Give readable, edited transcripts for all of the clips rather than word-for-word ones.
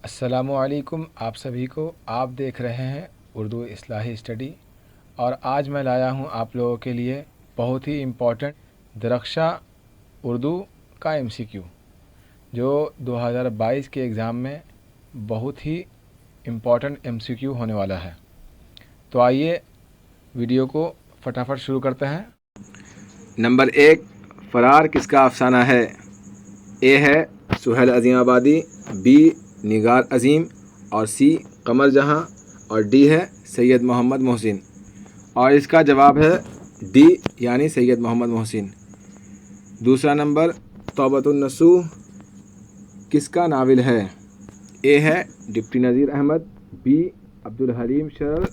अस्सलामुअलैकुम आप सभी को। आप देख रहे हैं उर्दू इस्लाही स्टडी और आज मैं लाया हूं आप लोगों के लिए बहुत ही इम्पोर्टेंट दरख्शा उर्दू का एमसीक्यू जो 2022 के एग्ज़ाम में बहुत ही इम्पोर्टेंट एमसीक्यू होने वाला है। तो आइए वीडियो को फटाफट शुरू करते हैं। नंबर 1, फ़रार किसका अफसाना है? ए है सुहेल अज़ीम आबादी, बी निगार अज़ीम और सी कमर जहां और डी है सैयद मोहम्मद मोहसिन। और इसका जवाब है डी यानी सैयद मोहम्मद मोहसिन। दूसरा नंबर, तौबतुन नसूह किसका नाविल है? ए है डिप्टी नज़ीर अहमद, बी अब्दुल हलीम शरर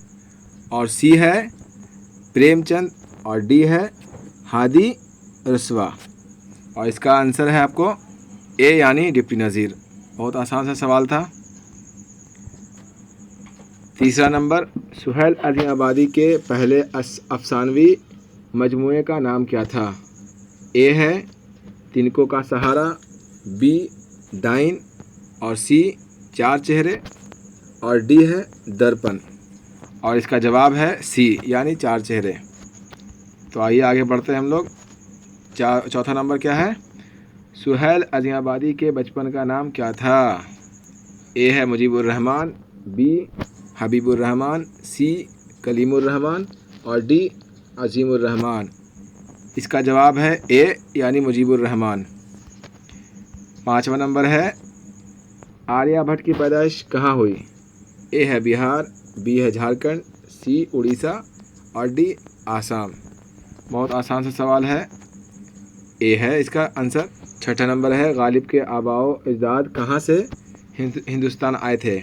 और सी है प्रेमचंद और डी है हादी रसवा। और इसका आंसर है आपको ए यानी डिप्टी नज़ीर। बहुत आसान सा सवाल था। तीसरा नंबर, सुहेल अज़ीम आबादी के पहले अफसानवी मजमूए का नाम क्या था? ए है तिनकों का सहारा, बी डाइन और सी चार चेहरे और डी है दर्पण। और इसका जवाब है सी यानी चार चेहरे। तो आइए आगे बढ़ते हैं हम लोग। चौथा नंबर क्या है? सुहेल अज़ीम आबादी के बचपन का नाम क्या था? ए है मुजीबुर रहमान, बी हबीबुर रहमान, सी कलीमुर रहमान और डी अजीमुर रहमान। इसका जवाब है ए यानी मुजीबुर रहमान। पाँचवा नंबर है, आर्यभट्ट की पैदाइश कहाँ हुई? ए है बिहार, बी है झारखंड, सी उड़ीसा और डी आसाम। बहुत आसान सा सवाल है, ए है इसका आंसर। छठा नंबर है, गालिब के आबाओ अजदाद कहाँ से हिंदुस्तान आए थे?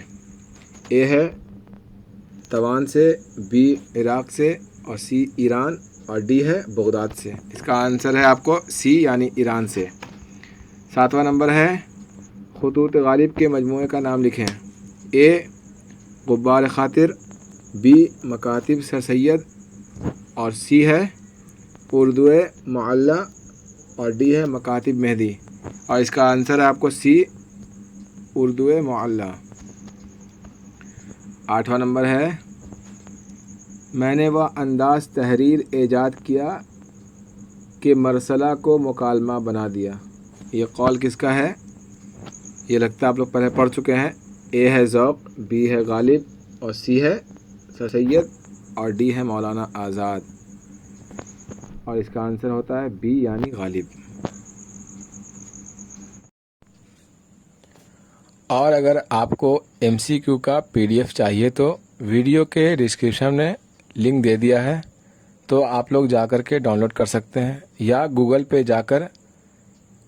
ए है तवान से, बी इराक़ से और सी ईरान और डी है बगदाद से। इसका आंसर है आपको सी यानी ईरान से। सातवां नंबर है, खुतूत गालिब के मजमूए का नाम लिखें। ए गुब्बार खातिर, बी मकातिब सर सैयद और सी है उर्दू मुअल्ला और डी है मकातिब मेहदी। और इसका आंसर है आपको सी उर्दू मुअल्ला। आठवां नंबर है, मैंने वह अंदाज़ तहरीर ईजाद किया कि मरसला को मुकालमा बना दिया। ये कौल किसका है? ये लगता है आप लोग पहले पढ़ चुके हैं। ए है ज़ौक़, बी है गालिब और सी है सर सैयद और डी है मौलाना आज़ाद। और इसका आंसर होता है बी यानी गालिब। और अगर आपको एमसीक्यू का पीडीएफ चाहिए तो वीडियो के डिस्क्रिप्शन में लिंक दे दिया है, तो आप लोग जाकर के डाउनलोड कर सकते हैं या गूगल पे जाकर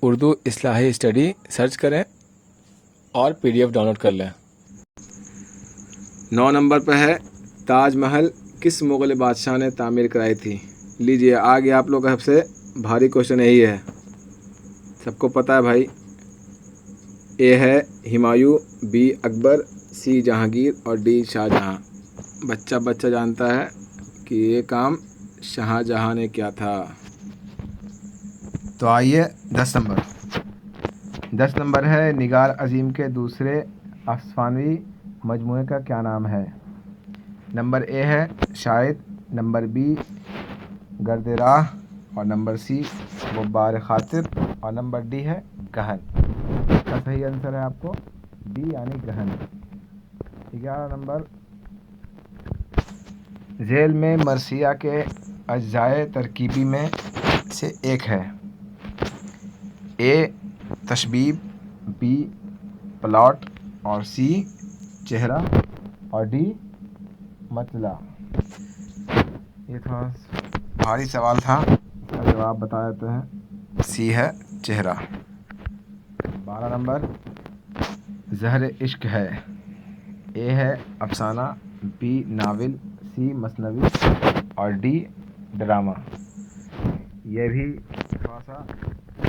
उर्दू इस्लाही स्टडी सर्च करें और पीडीएफ डाउनलोड कर लें। 9 नंबर पर है, ताजमहल किस मुग़ल बादशाह ने तामीर कराई थी? लीजिए, आगे आप लोग का सबसे भारी क्वेश्चन यही है, सबको पता है भाई। ए है हुमायूं, बी अकबर, सी जहांगीर और डी शाहजहां। बच्चा बच्चा जानता है कि ये काम शाहजहां ने किया था। तो आइए 10 नंबर है, निगार अज़ीम के दूसरे अफसानवी मजमूए का क्या नाम है? नंबर ए है शाहिद, नंबर बी गर्द राह और नंबर सी गुब्बार खातिर और नंबर डी है गहन। इसका सही आंसर है आपको डी यानी गहन। 11 नंबर, झेल में मरसिया के अज्जाए तरकीबी में से एक है। ए तशबीब, बी प्लॉट और सी चेहरा और डी मतला। ये थोड़ा भारी सवाल था, इसका जवाब बता देते हैं, सी है चेहरा। 12 नंबर, ज़हर इश्क है। ए है अफसाना, बी नावल, सी मसनवी और डी ड्रामा। यह भी थोड़ा सा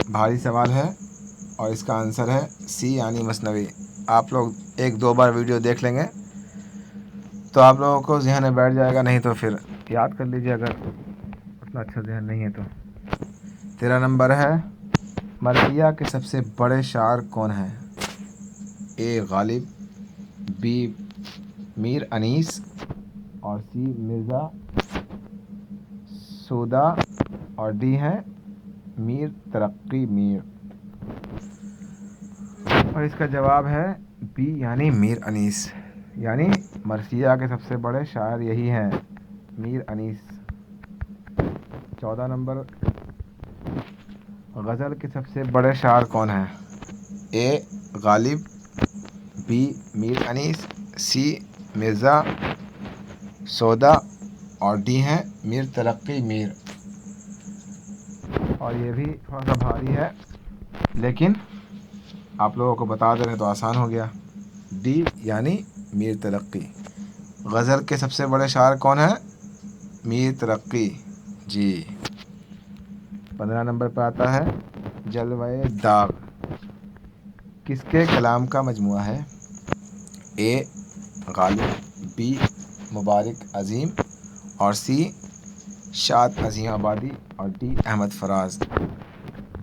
भारी सवाल है और इसका आंसर है सी यानी मसनवी। आप लोग एक दो बार वीडियो देख लेंगे तो आप लोगों को ज़हन में बैठ जाएगा, नहीं तो फिर याद कर लीजिए अगर उतना अच्छा ज़हन नहीं है तो। 13 नंबर है, मरसिया के सबसे बड़े शायर कौन हैं? ए गालिब, बी मीर अनीस और सी मिर्ज़ा सौदा और डी है मीर तरक्की मीर। और इसका जवाब है बी यानी मीर अनीस, यानी मरसिया के सबसे बड़े शायर यही हैं, मीर अनीस। 14 नंबर, गज़ल के सबसे बड़े शायर कौन हैं? ए गालिब, बी मीर अनीस, सी मिर्ज़ा सौदा और डी है मीर तरक्की मीर। और ये भी थोड़ा सा भारी है, लेकिन आप लोगों को बता दे रहे तो आसान हो गया। डी यानी मीर तरक्की। गज़ल के सबसे बड़े शायर कौन है? मीर तरक्की जी। 15 नंबर पर आता है जलवाए दाग किसके कलाम का मजमुआ है? ए गालिब, बी मुबारक अज़ीम और सी शाद अज़ीम आबादी और डी अहमद फराज।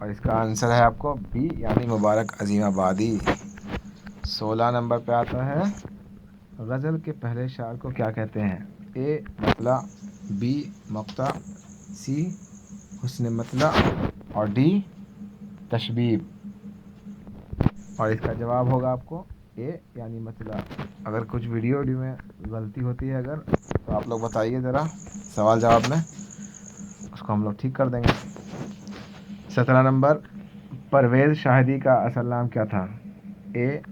और इसका आंसर है आपको बी यानी मुबारक अज़ीम आबादी। 16 नंबर पे आता है गज़ल के पहले शायर को क्या कहते हैं? ए मतला, बी मक्ता, सी हुस्न मतला और डी तशबीब। और इसका जवाब होगा आपको ए यानी मतला। अगर कुछ वीडियो में गलती होती है अगर, तो आप लोग बताइए ज़रा सवाल जवाब में, उसको हम लोग ठीक कर देंगे। 17 नंबर, परवेज़ शाहिदी का असल नाम क्या था? ए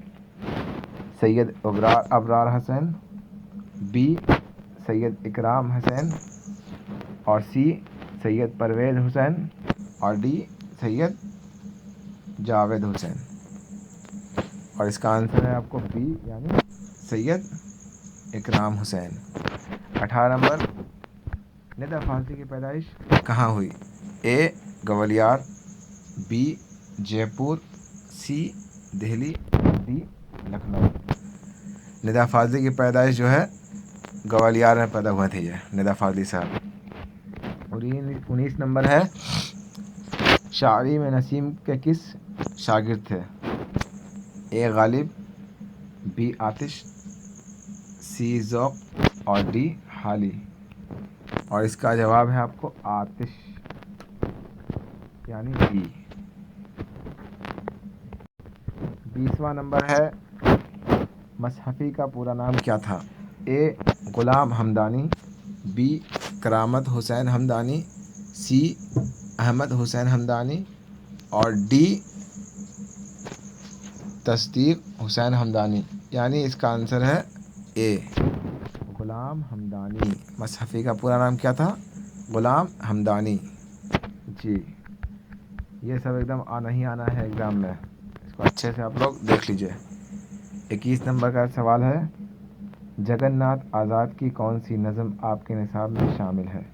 सैयद अबरार हसन, बी सैयद इकराम हसन और सी सैयद परवेज़ हुसैन और डी सैयद जावेद हुसैन। और इसका आंसर है आपको बी यानी सैयद इकराम हुसैन। 18 नंबर, निदा फाज़ली की पैदाइश कहाँ हुई? ए ग्वालियर, बी जयपुर, सी दिल्ली, डी लखनऊ। निदा फाज़ली की पैदाइश जो है ग्वालियर में पैदा हुआ थी ये निदा फाज़ली साहब। और 19 नंबर है शायरी में नसीम के किस शागिर्द थे? ए गालिब, बी आतिश, सी ज़ौक़ और डी हाली। और इसका जवाब है आपको आतिश यानी बी। 20वां नंबर है मसहफ़ी का पूरा नाम क्या था? ए ग़ुलाम हमदानी, बी करामत हुसैन हमदानी, सी अहमद हुसैन हमदानी और डी तस्दीक़ हुसैन हमदानी। यानी इसका आंसर है ए ग़ुलाम हमदानी। मसहफ़ी का पूरा नाम क्या था? ग़ुलाम हमदानी जी। ये सब एकदम आना ही आना है एग्ज़ाम में, इसको अच्छे से आप लोग देख लीजिए। 21 नंबर का सवाल है जगन्नाथ आज़ाद की कौन सी नज़म आपके निसाब में शामिल है?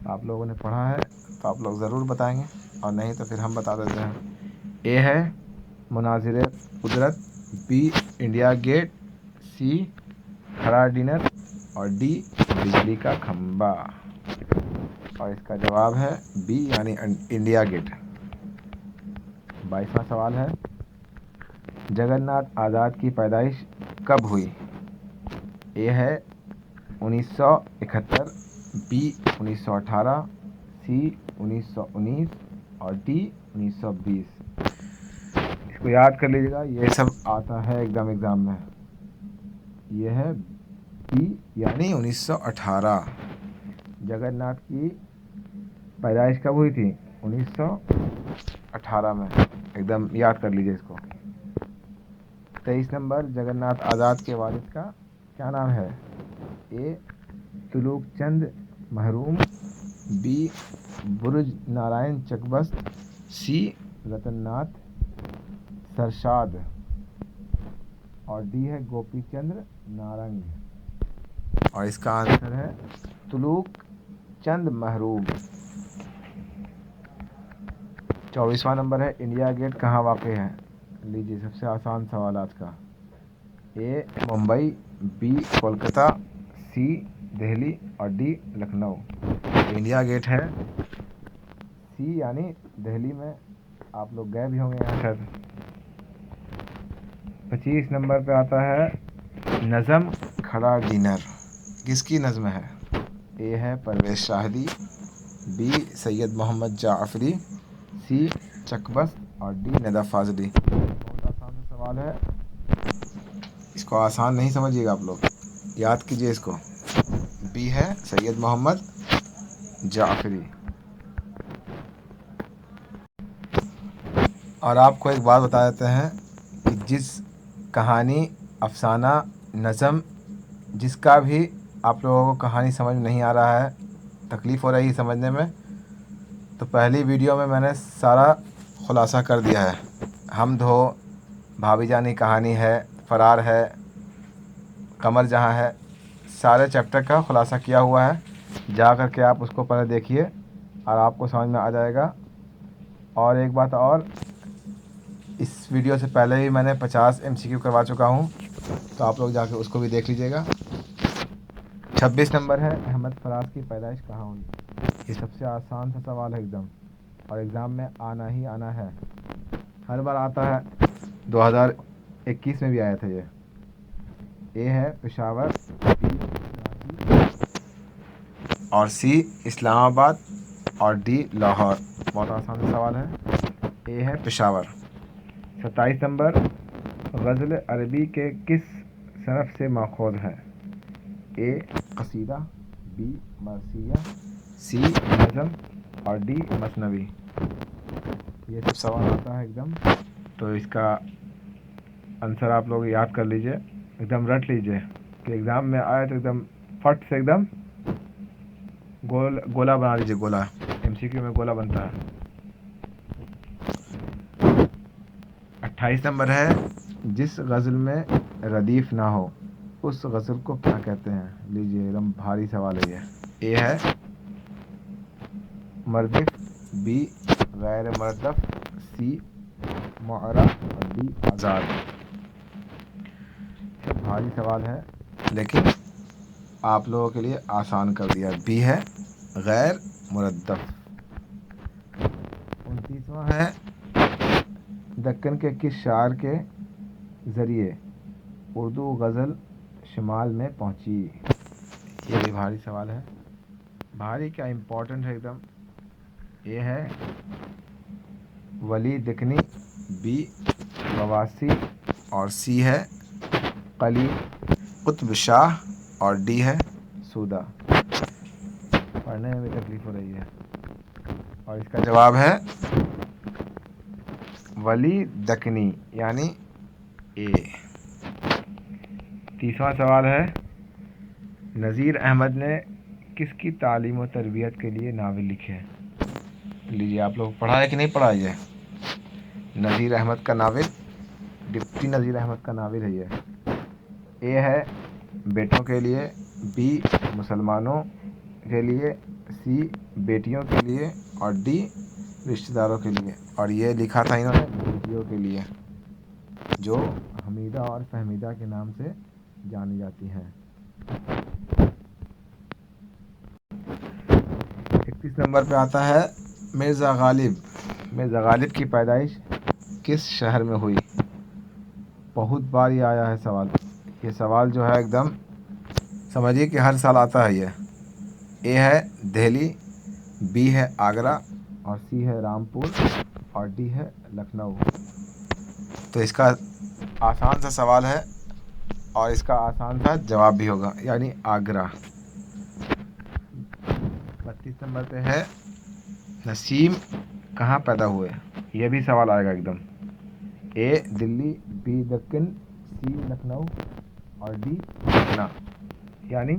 आप लोगों ने पढ़ा है तो आप लोग ज़रूर बताएंगे, और नहीं तो फिर हम बता देते हैं। ए है मुनाज़िर कुदरत, बी इंडिया गेट, सी खरा डिनर और डी बिजली का खंबा। और इसका जवाब है बी यानी इंडिया गेट। 22वां सवाल है जगन्नाथ आज़ाद की पैदाइश कब हुई? ए है 1971, बी 1918, सी 1919 और डी 1920। इसको याद कर लीजिएगा, ये सब आता है एकदम एग्ज़ाम में। ये है बी यानी 1918। जगन्नाथ की पैदाइश कब हुई थी? 1918 में, एकदम याद कर लीजिए इसको। 23 नंबर, जगन्नाथ आज़ाद के वालिद का क्या नाम है? ए तुलुक चंद महरूम, बी बुर्ज नारायण चकबस्त, सी रतननाथ सरशाद और डी है गोपी चंद्र नारंग। और इसका आंसर है तुलुक चंद महरूम। 24वां नंबर है इंडिया गेट कहाँ वाक़ है? लीजिए सबसे आसान सवाल आज का। ए मुंबई, बी कोलकाता, सी दिल्ली और डी लखनऊ। इंडिया गेट है सी यानी दिल्ली में, आप लोग गए भी होंगे यहाँ शायद। 25 नंबर पे आता है नज़म खड़ा डिनर किसकी नज़म है? ए है परवेज़ शाहदी, बी सैयद मोहम्मद जाफ़री, सी चकबस्त और डी नदा फाजली। बहुत आसान सा सवाल है, इसको आसान नहीं समझिएगा आप लोग, याद कीजिए इसको। बी है सैयद मोहम्मद जाफ़री। और आपको एक बात बता देते हैं कि जिस कहानी, अफसाना, नज़म, जिसका भी आप लोगों को कहानी समझ में नहीं आ रहा है, तकलीफ़ हो रही है समझने में, तो पहली वीडियो में मैंने सारा ख़ुलासा कर दिया है। हम धो, भाभी जानी कहानी है, फ़रार है, कमर जहाँ है, सारे चैप्टर का ख़ुलासा किया हुआ है। जा कर के आप उसको पहले देखिए और आपको समझ में आ जाएगा। और एक बात और, इस वीडियो से पहले ही मैंने 50 MCQ करवा चुका हूँ, तो आप लोग जाके उसको भी देख लीजिएगा। 26 नंबर है, अहमद फराज की पैदाइश कहाँ हुई? ये सबसे आसान सा सवाल है एकदम, और एग्ज़ाम में आना ही आना है, हर बार आता है। 2021 में भी आया था ये। ए है पेशावर, बी और सी इस्लामाबाद और डी लाहौर। बहुत आसान सा सवाल है। ए है पेशावर। 27 नंबर, गज़ल अरबी के किस सनफ़ से माखूज़ है? ए कसीदा, बी मरसिया, सी नज़म और डी मसनवी। ये सब सवाल आता है एकदम, तो इसका आंसर आप लोग याद कर लीजिए, एकदम रट लीजिए कि एग्ज़ाम में आए तो एकदम फट से एकदम गोला बना लीजिए। गोला MCQ में गोला बनता है। 28 नंबर है, जिस गज़ल में रदीफ़ ना हो उस गज़ल को क्या कहते हैं? लीजिए, एकदम भारी सवाल है ये। ए है मर्दिफ, बी गैर मरदफ, सी मुअरा और डी आज़ाद। सब भारी सवाल है, लेकिन आप लोगों के लिए आसान कर दिया। बी है गैर मुरद्दफ। 29वां है, दक्कन के किस शायर के ज़रिए उर्दू गज़ल शुमाल में पहुंची? ये भी भारी सवाल है, भारी क्या, इम्पोर्टेंट है एकदम। ये है वली दिकनी, बी बवासी और सी है कली कुतुब शाह और डी है सूदा। पढ़ने में भी तकलीफ़ हो रही है, और इसका जवाब है वली दकनी यानी ए। 30वां सवाल है, नज़ीर अहमद ने किसकी तालीम और तरबियत के लिए नावल लिखे हैं? लीजिए, आप लोग पढ़ा है कि नहीं पढ़ा? ये नज़ीर अहमद का नावल, डिप्टी नज़ीर अहमद का नावल है ये। ए है बेटों के लिए, बी मुसलमानों के लिए, सी बेटियों के लिए और डी रिश्तेदारों के लिए। और ये लिखा था इन्होंने बेटियों के लिए, जो हमीदा और फहमीदा के नाम से जानी जाती हैं। 31 नंबर पे आता है मिर्ज़ा गालिब। मिर्ज़ा गालिब की पैदाइश किस शहर में हुई? बहुत बार ये आया है सवाल। ये सवाल जो है एकदम समझिए कि हर साल आता है ये। ए है दिल्ली, बी है आगरा और सी है रामपुर और डी है लखनऊ। तो इसका आसान सा सवाल है और इसका आसान सा जवाब भी होगा, यानी आगरा। 32 नंबर पे है, नसीम कहाँ पैदा हुए? ये भी सवाल आएगा एकदम। ए दिल्ली, बी दक्कन, सी लखनऊ और डी पटना, यानी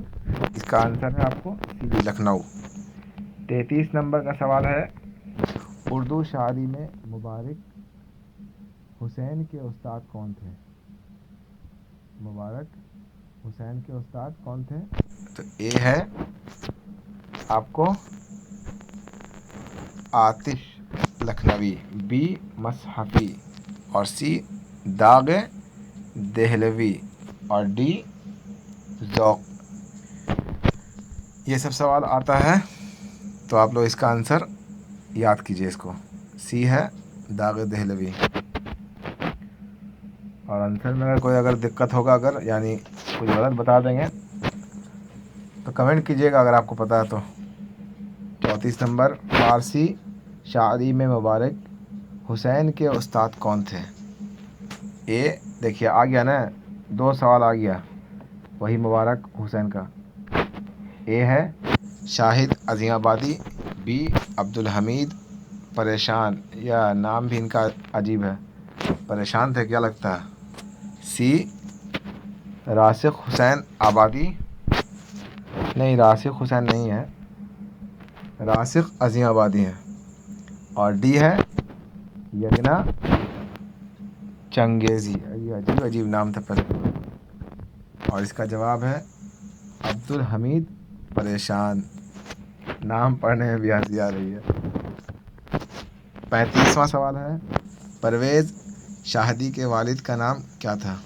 इसका आंसर है आपको सी लखनऊ। 33 नंबर का सवाल है, उर्दू शायरी में मुबारक हुसैन के उस्ताद कौन थे? मुबारक हुसैन के उस्ताद कौन थे? तो ए है आपको आतिश लखनवी, बी मसहफ़ी और सी दाग देहलवी और डी ज़ौक़। ये सब सवाल आता है, तो आप लोग इसका आंसर याद कीजिए। इसको सी है दाग देहलवी। और आंसर में अगर कोई दिक्कत होगा, अगर यानी कुछ गलत बता देंगे तो कमेंट कीजिएगा अगर आपको पता है तो। 34 नंबर, फारसी शायरी में मुबारक हुसैन के उस्ताद कौन थे? ए, देखिए आ गया ना, 2 सवाल आ गया वही मुबारक हुसैन का। ए है शाहिद अज़ीमाबादी, बी अब्दुल हमीद परेशान, या नाम भी इनका अजीब है, परेशान थे क्या लगता है? सी राशिक हुसैन आबादी, नहीं राशिक हुसैन नहीं है, राशिक अज़ीमाबादी है। और डी है यगना चंगेज़ी, ये अजीब अजीब नाम था पहले। और इसका जवाब है अब्दुल हमीद परेशान। नाम पढ़ने में भी हंसी आ रही है। 35वां सवाल है, परवेज़ शाहदी के वालिद का नाम क्या था?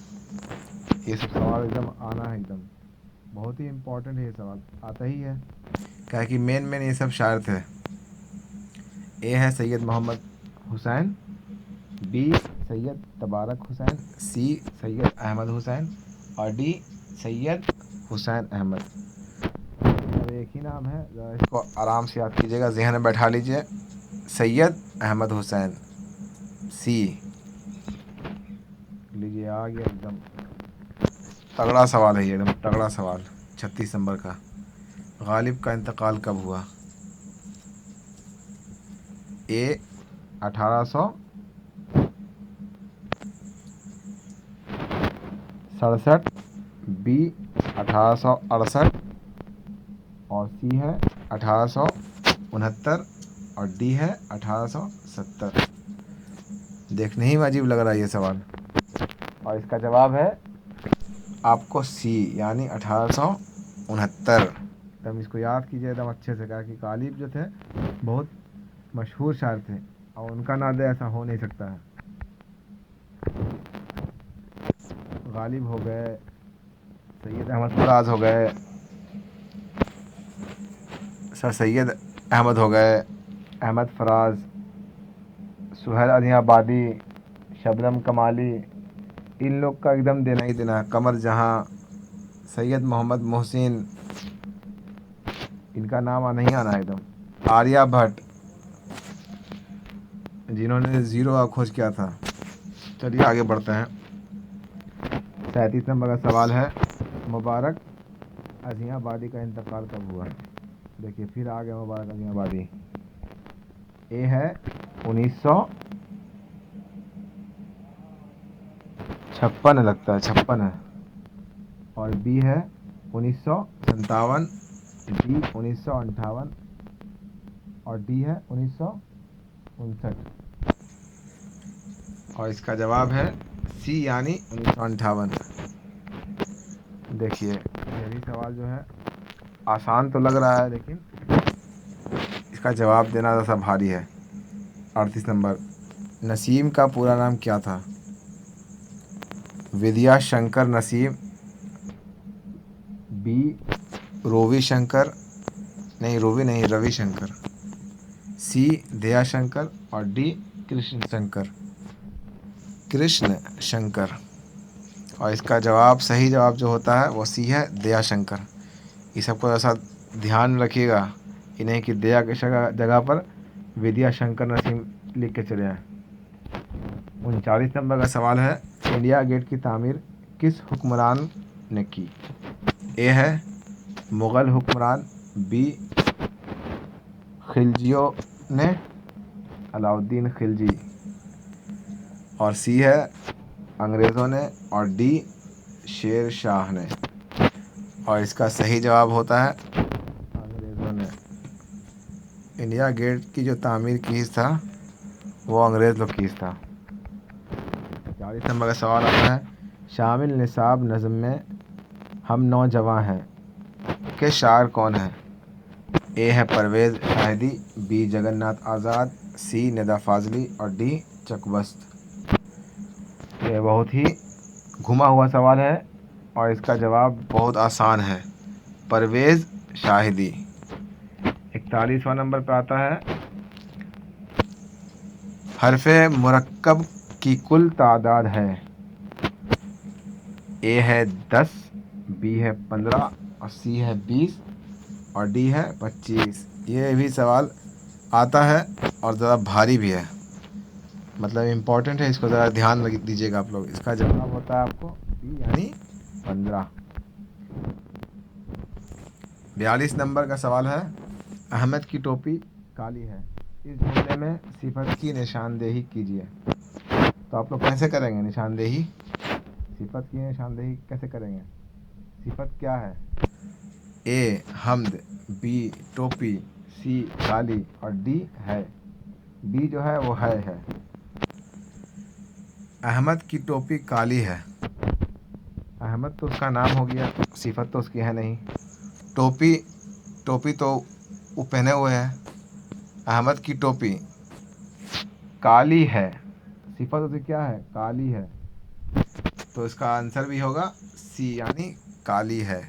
ये सब सवाल एकदम आना है, एकदम बहुत ही इम्पोर्टेंट है ये सवाल, आता ही है क्या कि मेन ये सब शायर थे। ए है सैयद मोहम्मद हुसैन, बी सैयद तबारक हुसैन, सी सैयद अहमद हुसैन और डी सैयद हुसैन अहमद। अब एक ही नाम है, ज़रा इसको आराम से याद कीजिएगा, ज़हन में बैठा लीजिए, सैयद अहमद हुसैन, सी। लीजिए आ गया, एकदम तगड़ा सवाल है ये, एकदम तगड़ा सवाल। 36 नंबर का, गालिब का इंतकाल कब हुआ? ए 1867, बी 1868 और सी है 1869 और डी है 1870। देखने ही में अजीब लग रहा है ये सवाल, और इसका जवाब है आपको सी, यानी 1869। एकदम इसको याद कीजिए एकदम अच्छे से, क्या कि गालिब जो थे बहुत मशहूर शायर थे और उनका नाम ऐसा हो नहीं सकता है। गालिब हो गए, सैयद अहमद फराज हो गए, सर सैयद अहमद हो गए, अहमद फराज, सुहेल अज़ीमाबादी, शबनम कमाली, इन लोग का एकदम देना ही देना। कमर जहां, सैयद मोहम्मद मोहसिन, इनका नाम नहीं आना है एकदम। आर्या भट्ट, जिन्होंने ज़ीरो का खोज किया था। चलिए आगे बढ़ते हैं। 37 नंबर का सवाल है, मुबारक अज़ीमाबादी का इंतकाल कब हुआ? देखिए फिर आ गया मुबारक अज़ीमाबादी। ए है 1956 लगता है, 56 है, और बी है 1957, डी 1958 और डी है 1959। और इसका जवाब है सी, यानी 1958। देखिए ये भी सवाल जो है आसान तो लग रहा है, लेकिन इसका जवाब देना ज़रा सा भारी है। 38 नंबर, नसीम का पूरा नाम क्या था? विद्या शंकर नसीम, बी रोवी शंकर, नहीं रोवी नहीं, रवि शंकर, सी दया शंकर और डी कृष्ण शंकर, कृष्ण शंकर। और इसका जवाब, सही जवाब जो होता है वो सी है, दया शंकर। ये सबको ऐसा ध्यान रखिएगा कि नहीं कि दया की जगह पर विद्या शंकर नसीम लिख के चले आए। 39 नंबर का सवाल है, इंडिया गेट की तामीर किस हुक्मरान ने की? ए है मुग़ल हुक्मरान, बी खिलजियों ने, अलाउद्दीन खिलजी, और सी है अंग्रेज़ों ने, और डी शेर शाह ने। और इसका सही जवाब होता है अंग्रेज़ों ने। इंडिया गेट की जो तामीर की था वो अंग्रेज़ लोग की था। 40 नंबर का सवाल आता है, शामिल निसाब नज़म में हम नौजवां हैं के शायर कौन है? ए है परवेज़ शाहिदी, बी जगन्नाथ आज़ाद, सी निदा फाजली और डी चकबस्त। ये बहुत ही घुमा हुआ सवाल है और इसका जवाब बहुत आसान है, परवेज़ शाहिदी। 41वां नंबर पर आता है, हरफ़े मुरक्कब की कुल तादाद है? ए है 10, बी है 15 और सी है 20 और डी है 25। ये भी सवाल आता है और ज़रा भारी भी है, मतलब इम्पोर्टेंट है, इसको ज़रा ध्यान दीजिएगा आप लोग। इसका जवाब होता है आपको बी यानी 15। 42 नंबर का सवाल है, अहमद की टोपी काली है, इस जुमले में सिफत की निशानदेही कीजिए। तो आप लोग कैसे करेंगे निशानदेही? सिफत की निशानदेही कैसे करेंगे? सिफत क्या है? ए हम्द, बी टोपी, सी काली और डी है। डी जो है वो है। अहमद की टोपी काली है, अहमद तो उसका नाम हो गया, सिफत तो उसकी है नहीं। टोपी तो वो पहने हुए है। अहमद की टोपी काली है, सिफत उसकी क्या है? काली है। तो इसका आंसर भी होगा सी यानी काली है।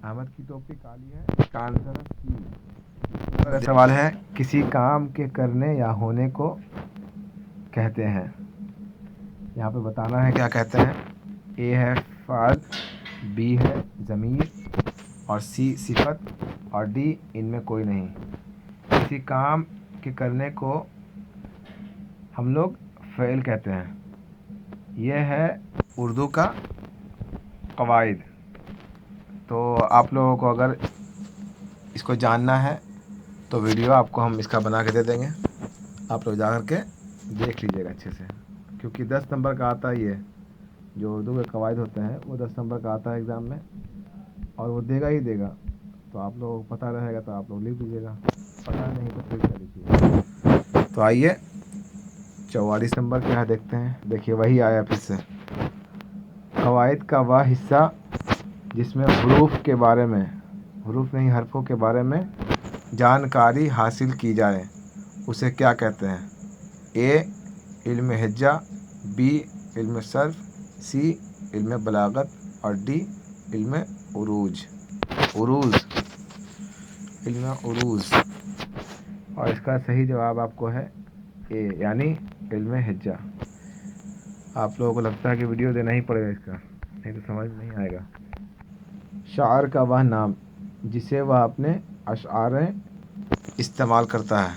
अहमद की टोपी काली है, इसका आंसर है सी। अगला सवाल है, किसी काम के करने या होने को कहते हैं। यहाँ पे बताना है क्या कहते हैं। ए है फ़ाल, बी है ज़मीर और सी सिफत और डी इनमें कोई नहीं। किसी काम के करने को हम लोग फ़ेल कहते हैं। यह है उर्दू का कवायद। तो आप लोगों को अगर इसको जानना है तो वीडियो आपको हम इसका बना के दे देंगे, आप लोग जा कर के देख लीजिएगा अच्छे से, क्योंकि 10 नंबर का आता है। ये जो उर्दू के कवायद होते हैं वो 10 नंबर का आता है एग्ज़ाम में, और वो देगा ही देगा। तो आप लोग पता रहेगा तो आप लोग लिख दीजिएगा, पता नहीं तो फिर क्या लिखिएगा। तो आइए 44 नंबर क्या है देखते हैं। देखिए वही आया फिर से, कवायद का वह हिस्सा जिसमें हुरूफ के बारे में, हुरूफ नहीं हरफों के बारे में जानकारी हासिल की जाए उसे क्या कहते हैं। ए इल्म हिज्जा, बी इल्म सर्फ, सी इल्म बलागत और डी इल्म उरूज। इल्म उरूज। और इसका सही जवाब आपको है ए यानी इल्म हिज्जा। आप लोगों को लगता है कि वीडियो देना ही पड़ेगा इसका, नहीं तो समझ नहीं आएगा। शायर का वह नाम जिसे वह अपने अशआर इस्तेमाल करता है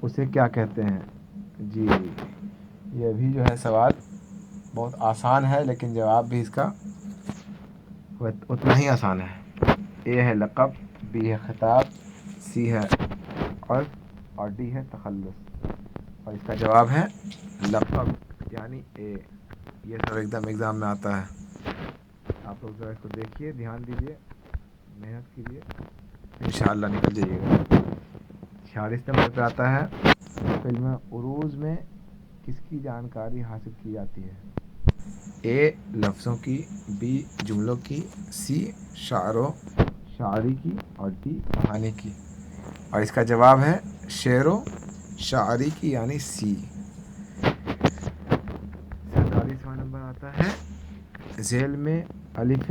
उसे क्या कहते हैं। जी, ये भी जो है सवाल बहुत आसान है, लेकिन जवाब भी इसका उतना ही आसान है। ए है लक़ब, बी है खिताब, सी है अर्फ़ और डी है तखल्लुस। और इसका जवाब है लक़ब यानी ए। ये सब एकदम एग्ज़ाम में आता है। आप लोग ज़रा इसको देखिए, ध्यान दीजिए, मेहनत कीजिए, इंशाअल्लाह निकल जाइएगा। 46 नंबर पर आता है, फिल्म उरूज में किसकी जानकारी हासिल की जाती है। ए लफ्ज़ों की, बी जुमलों की, सी शायरी की और डी कहानी की। और इसका जवाब है शेरो शायरी की यानी सी। 47वां नंबर आता है, झेल में अलिफ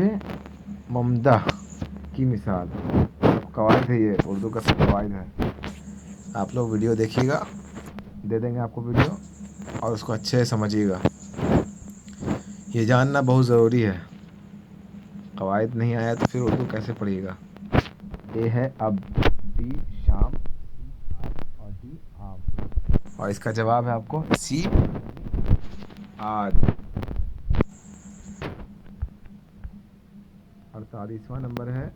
ममदह की मिसाल। कवायद है, ये उर्दू का सब कवायद है। आप लोग वीडियो देखिएगा, दे देंगे आपको वीडियो, और उसको अच्छे से समझिएगा। ये जानना बहुत ज़रूरी है, कवायद नहीं आया तो फिर उर्दू कैसे पढ़िएगा। ए है अब, बी शाम, सी आज और डी आम। और इसका जवाब है आपको सी आज। 48वां नंबर है,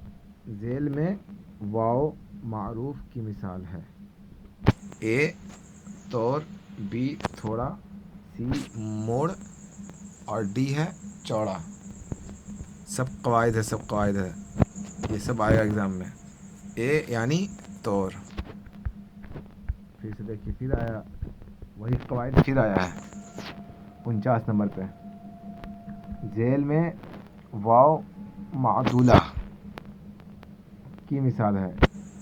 झेल में वाओ मारूफ की मिसाल है। ए तौर, बी थोड़ा, सी मोड़ और डी है चौड़ा। सब कवायद है, ये सब आएगा एग्ज़ाम में। ए यानी तौर, फिर से देखिए फिर आया वही कवायद, फिर आया है 49 नंबर पे। झेल में वाओ मादूला की मिसाल है।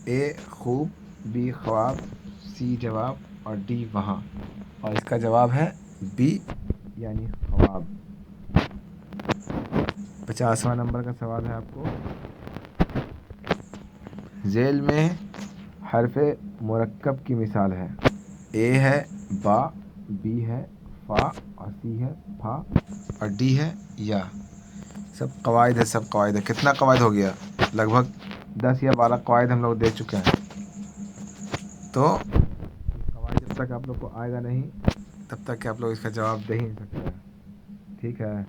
ए खूब, बी ख्वाब, सी जवाब और डी वहाँ। और इसका जवाब है बी यानी ख्वाब। 50वां नंबर का सवाल है आपको, झेल में हरफ़े मुरक्कब की मिसाल है। ए है बा, बी है फ़ा और सी है फा और डी है या। सब कवायद है, सब कवायद है। कितना कवायद हो गया? लगभग 10 या 12 कवायद हम लोग दे चुके हैं। तो कवायद जब तक आप लोग को आएगा नहीं तब तक कि आप लोग इसका जवाब दे ही नहीं सकते हैं। ठीक है।